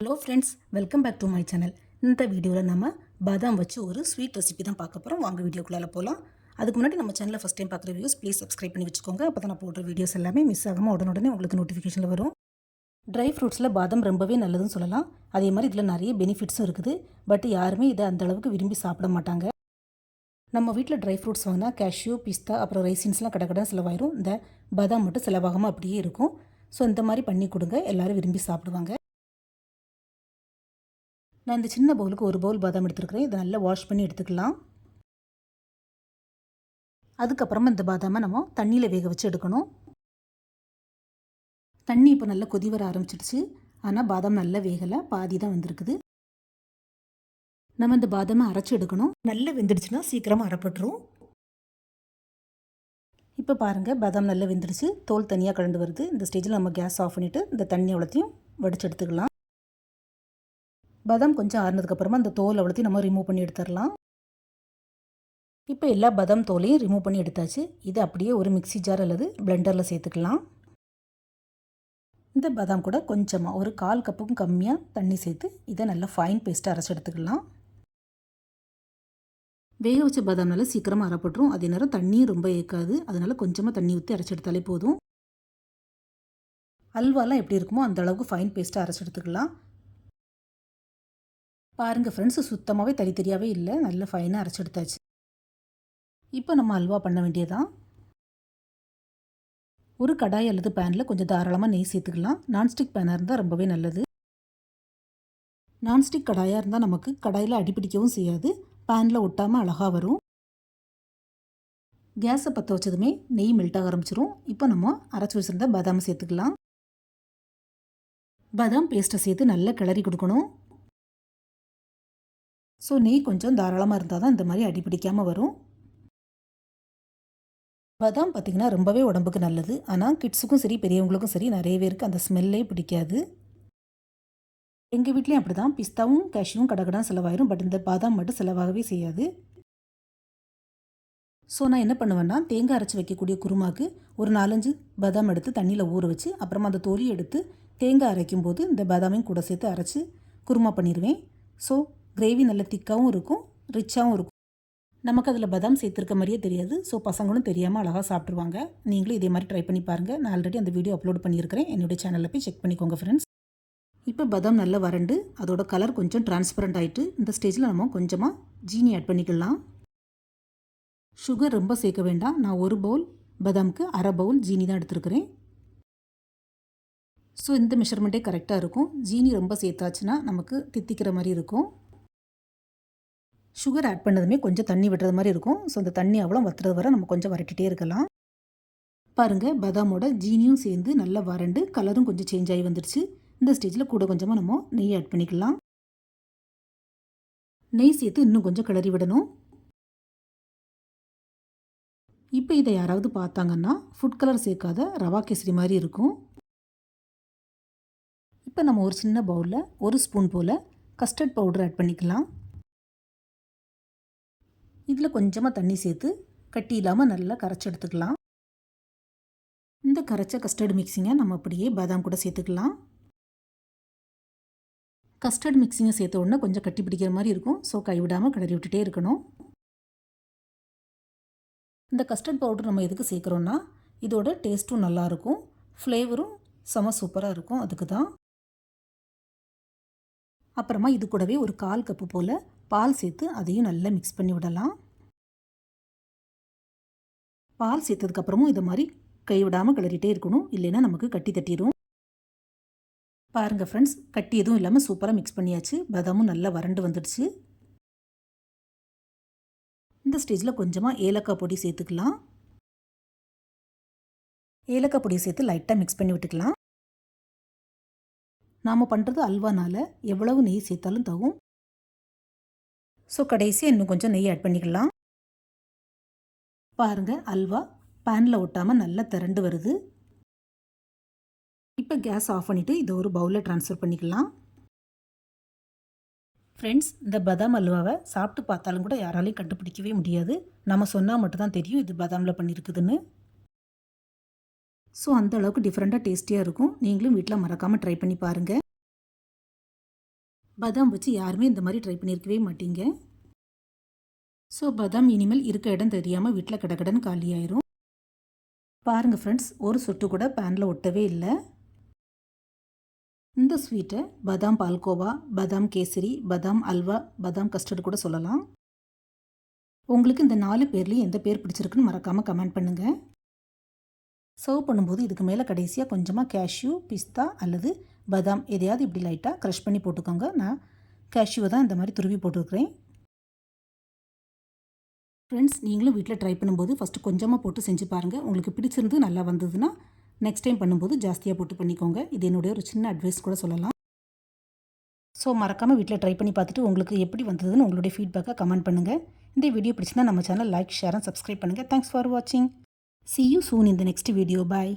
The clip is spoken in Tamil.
Hello friends, welcome back to my channel. இந்த வீடியோவில் நம்ம பாதாம் வச்சு ஒரு ஸ்வீட் ரெசிபி தான் பார்க்க போகிறோம். வாங்க வீடியோக்குள்ளே போகலாம். அதுக்கு முன்னாடி நம்ம சேனலை ஃபஸ்ட் டைம் பார்க்குற வியூஸ் ப்ளீஸ் சப்ஸ்கிரைப் பண்ணி வச்சுக்கோங்க. அப்போ தான் நான் போடுற வீடியோஸ் எல்லாமே மிஸ் ஆகாமல் உடனுடனே உங்களுக்கு நோட்டிஃபிகேஷனில் வரும். ட்ரை ஃப்ரூட்ஸில் பாதாம் ரொம்பவே நல்லதுன்னு சொல்லலாம். அதே மாதிரி இதில் நிறைய பெனிஃபிட்ஸும் இருக்குது. பட் யாருமே இதை அந்த அளவுக்கு விரும்பி சாப்பிட மாட்டாங்க. நம்ம வீட்டில் ட்ரை ஃப்ரூட்ஸ் வாங்கினா கேஷ்யூ, பிஸ்தா, அப்புறம் ரைசின்ஸ்லாம் கடை செலவாயிரும். இந்த பாதாம் மட்டும் செலவாகாமல் அப்படியே இருக்கும். ஸோ இந்த மாதிரி பண்ணி கொடுங்க, எல்லோரும் விரும்பி சாப்பிடுவாங்க. நான் இந்த சின்ன பவுலுக்கு ஒரு பவுல் பாதாம் எடுத்துருக்கிறேன். இதை நல்லா வாஷ் பண்ணி எடுத்துக்கலாம். அதுக்கப்புறமா இந்த பாதாமை நம்ம தண்ணியில் வேக வச்சு எடுக்கணும். தண்ணி இப்போ நல்லா கொதி வர ஆரம்பிச்சிடுச்சு. ஆனால் பாதாம் நல்லா வேகலை, பாதி தான் வந்திருக்குது. நம்ம இந்த பாதாமை அரைச்சி எடுக்கணும். நல்லா வெந்துடுச்சுன்னா சீக்கிரமாக அரைப்பட்டுரும். இப்போ பாருங்கள், பாதாம் நல்லா வெந்துடுச்சு, தோல் தனியாக கலந்து வருது. இந்த ஸ்டேஜில் நம்ம கேஸ் ஆஃப் பண்ணிவிட்டு இந்த தண்ணி அவ்வளோத்தையும் வடிச்சு எடுத்துக்கலாம். பாதாம் கொஞ்சம் ஆறுனதுக்கப்புறமா அந்த தோல் அவ்வளோத்தையும் நம்ம ரிமூவ் பண்ணி எடுத்துடலாம். இப்போ எல்லா பாதாம் தோலையும் ரிமூவ் பண்ணி எடுத்தாச்சு. இது அப்படியே ஒரு மிக்ஸி ஜார் அல்லது பிளெண்டரில் சேர்த்துக்கலாம். இந்த பாதாம் கூட கொஞ்சமாக ஒரு 1/4 கப்புக்கும் கம்மியாக தண்ணி சேர்த்து இதை நல்லா ஃபைன் பேஸ்ட்டாக அரைச்சி எடுத்துக்கலாம். வேக வச்ச பாதாம்னால சீக்கிரமாக அரைப்பட்டுரும். அதே நேரம் தண்ணியும் ரொம்ப ஏற்காது. அதனால் கொஞ்சமாக தண்ணி ஊற்றி அரைச்சி எடுத்தாலே போதும். அல்வாலாம் எப்படி இருக்குமோ அந்த அளவுக்கு ஃபைன் பேஸ்ட்டாக அரைச்சி எடுத்துக்கலாம். பாருங்கள் ஃப்ரெண்ட்ஸ், சுத்தமாகவே தனித்தனியாகவே இல்லை, நல்ல ஃபைனாக அரைச்சி எடுத்தாச்சு. இப்போ நம்ம அல்வா பண்ண வேண்டியதான். ஒரு கடாய் அல்லது பேனில் கொஞ்சம் தாராளமாக நெய் சேர்த்துக்கலாம். நான்ஸ்டிக் பேனாக இருந்தால் ரொம்பவே நல்லது. நான்ஸ்டிக் கடாயாக இருந்தால் நமக்கு கடாயில் அடிப்பிடிக்கவும் செய்யாது, பேனில் ஒட்டாமல் அழகாக வரும். கேஸை பற்ற வச்சதுமே நெய் மெல்ட் ஆக ஆரம்பிச்சிரும். இப்போ நம்ம அரைச்சி வச்சுருந்த பாதாம் சேர்த்துக்கலாம். பாதாம் பேஸ்ட்டை சேர்த்து நல்லா கிளறி கொடுக்கணும். ஸோ நெய் கொஞ்சம் தாராளமாக இருந்தால் தான் இந்த மாதிரி அடிப்பிடிக்காமல் வரும். பாதாம் பார்த்திங்கன்னா ரொம்பவே உடம்புக்கு நல்லது. ஆனால் கிட்ஸுக்கும் சரி பெரியவங்களுக்கும் சரி நிறைய பேருக்கு அந்த ஸ்மெல்லே பிடிக்காது. எங்கள் வீட்லேயும் அப்படி தான், பிஸ்தாவும் கேஷ்யூவும் கடகடான்னு செலவாயிரும். பட் இந்த பாதாம் மட்டும் செலவாகவே செய்யாது. ஸோ நான் என்ன பண்ணுவேன்னா, தேங்காய் அரைச்சி வைக்கக்கூடிய குருமாக்கு ஒரு 4-5 பாதாம் எடுத்து தண்ணியில் ஊற வச்சு அப்புறமா அந்த தோலி எடுத்து தேங்காய் அரைக்கும் போது இந்த பாதாமையும் கூட சேர்த்து அரைச்சி குருமா பண்ணிடுவேன். ஸோ கிரேவி நல்ல திக்காகவும் இருக்கும், ரிச்சாகவும் இருக்கும். நமக்கு அதில் பாதாம் சேர்த்துருக்க மாதிரியே தெரியாது. ஸோ பசங்களும் தெரியாமல் அழகாக சாப்பிட்ருவாங்க. நீங்களும் இதே மாதிரி ட்ரை பண்ணி பாருங்கள். நான் ஆல்ரெடி அந்த வீடியோ அப்லோட் பண்ணியிருக்கிறேன், என்னுடைய சேனலில் போய் செக் பண்ணிக்கோங்க ஃப்ரெண்ட்ஸ். இப்போ பாதாம் நல்லா வறண்டு அதோட கலர் கொஞ்சம் டிரான்ஸ்பரண்ட் ஆகிட்டு இந்த ஸ்டேஜில் நம்ம கொஞ்சமாக ஜீனி ஆட் பண்ணிக்கலாம். சுகர் ரொம்ப சேர்க்க வேண்டாம். நான் ஒரு பவுல் பாதாமுக்கு 1/2 பவுல் ஜீனி தான் எடுத்துருக்கிறேன். ஸோ இந்த மெஷர்மெண்ட்டே கரெக்டாக இருக்கும். ஜீனி ரொம்ப சேர்த்தாச்சுன்னா நமக்கு தித்திக்கிற மாதிரி இருக்கும். சுகர் ஆட் பண்ணதுமே கொஞ்சம் தண்ணி விடுறது மாதிரி இருக்கும். ஸோ அந்த தண்ணி அவ்வளோ வத்துறது வரை நம்ம கொஞ்சம் வரட்டிகிட்டே இருக்கலாம். பாருங்கள், பாதாமோட ஜீனியும் சேர்ந்து நல்லா வறண்டு கலரும் கொஞ்சம் சேஞ்ச் ஆகி வந்துடுச்சு. இந்த ஸ்டேஜில் கூட கொஞ்சமாக நம்ம நெய் ஆட் பண்ணிக்கலாம். நெய் சேர்த்து இன்னும் கொஞ்சம் கிளறி விடணும். இப்போ இதை யாராவது பார்த்தாங்கன்னா ஃபுட் கலர் சேர்க்காத ரவா கேசரி மாதிரி இருக்கும். இப்போ நம்ம ஒரு சின்ன பவுலில் 1 ஸ்பூன் போல் கஸ்டர்ட் பவுடர் ஆட் பண்ணிக்கலாம். இதில் கொஞ்சமாக தண்ணி சேர்த்து கட்டி இல்லாமல் நல்லா கரைச்சி எடுத்துக்கலாம். இந்த கரைச்ச கஸ்டர்ட் மிக்ஸிங்கை நம்ம அப்படியே பாதாம் கூட சேர்த்துக்கலாம். கஸ்டர்ட் மிக்ஸிங்கை சேர்த்த உடனே கொஞ்சம் கட்டி பிடிக்கிற மாதிரி இருக்கும். ஸோ கைவிடாமல் கிளறி விட்டுட்டே இருக்கணும். இந்த கஸ்டர்ட் பவுடர் நம்ம எதுக்கு சேர்க்குறோன்னா இதோட டேஸ்ட்டும் நல்லாயிருக்கும், ஃப்ளேவரும் செம சூப்பராக இருக்கும். அதுக்கு தான். அப்புறமா இது கூடவே ஒரு 1/4 கப்பு போல் பால் சேர்த்து அதையும் நல்லா மிக்ஸ் பண்ணி விடலாம். பால் சேர்த்ததுக்கப்புறமும் இதை மாதிரி கைவிடாமல் கிளறிட்டே இருக்கணும், இல்லைன்னா நமக்கு கட்டி தட்டிடும். பாருங்கள் ஃப்ரெண்ட்ஸ், கட்டி எதுவும் இல்லாமல் சூப்பராக மிக்ஸ் பண்ணியாச்சு. பாதாமும் நல்லா வறண்டு வந்துடுச்சு. இந்த ஸ்டேஜில் கொஞ்சமாக ஏலக்காய் பொடி சேர்த்துக்கலாம். ஏலக்காய் பொடியை சேர்த்து லைட்டாக மிக்ஸ் பண்ணி விட்டுக்கலாம். நாம் பண்ணுறது அல்வானால் எவ்வளவு நெய் சேர்த்தாலும் தகும். ஸோ கடைசியாக இன்னும் கொஞ்சம் நெய் ஆட் பண்ணிக்கலாம். பாருங்கள், அல்வா பேனில் ஒட்டாமல் நல்லா திரண்டு வருது. இப்போ கேஸ் ஆஃப் பண்ணிவிட்டு இதை ஒரு பவுலில் ட்ரான்ஸ்ஃபர் பண்ணிக்கலாம். ஃப்ரெண்ட்ஸ், இந்த பாதாம் அல்வாவை சாப்பிட்டு பார்த்தாலும் கூட யாராலையும் கண்டுபிடிக்கவே முடியாது. நம்ம சொன்னால் மட்டும்தான் தெரியும் இது பாதாமில் பண்ணியிருக்குதுன்னு. ஸோ அந்த அளவுக்கு டிஃப்ரெண்ட்டாக டேஸ்டியாக இருக்கும். நீங்களும் வீட்டில் மறக்காமல் ட்ரை பண்ணி பாருங்கள். பாதாம் வச்சு யாருமே இந்த மாதிரி ட்ரை பண்ணியிருக்கவே மாட்டீங்க. ஸோ பாதாம் இனிமேல் இருக்க இடம் தெரியாமல் வீட்டில் கடகடன்னு காலியாயிரும். பாருங்கள் ஃப்ரெண்ட்ஸ், ஒரு சொட்டு கூட பேனில் ஒட்டவே இல்லை. இந்த ஸ்வீட்டை பாதாம் பால்கோவா, பாதாம் கேசரி, பாதாம் அல்வா, பாதாம் கஸ்டர்டு கூட சொல்லலாம். உங்களுக்கு இந்த 4 பேர்லேயும் எந்த பேர் பிடிச்சிருக்குன்னு மறக்காமல் கமெண்ட் பண்ணுங்கள். சர்வ் பண்ணும்போது இதுக்கு மேலே கடைசியாக கொஞ்சமாக கேஷ்யூ, பிஸ்தா அல்லது பாதாம் எதையாவது இப்படி லைட்டாக க்ரஷ் பண்ணி போட்டுக்கோங்க. நான் கேஷ்யூவை தான் இந்த மாதிரி துருவி போட்டுருக்கிறேன். ஃப்ரெண்ட்ஸ், நீங்களும் வீட்டில் ட்ரை பண்ணும்போது ஃபஸ்ட்டு கொஞ்சமாக போட்டு செஞ்சு பாருங்கள். உங்களுக்கு பிடிச்சிருந்து நல்லா வந்ததுன்னா நெக்ஸ்ட் டைம் பண்ணும்போது ஜாஸ்தியாக போட்டு பண்ணிக்கோங்க. இது என்னுடைய ஒரு சின்ன அட்வைஸ் கூட சொல்லலாம். ஸோ மறக்காமல் வீட்டில் ட்ரை பண்ணி பார்த்துட்டு உங்களுக்கு எப்படி வந்ததுன்னு உங்களுடைய ஃபீட்பேக்கை கமெண்ட் பண்ணுங்கள். இந்த வீடியோ பிடிச்சிருந்தா நம்ம channel like, share and subscribe பண்ணுங்கள். தேங்க்ஸ் ஃபார் வாட்சிங். See you soon in the next video. Bye.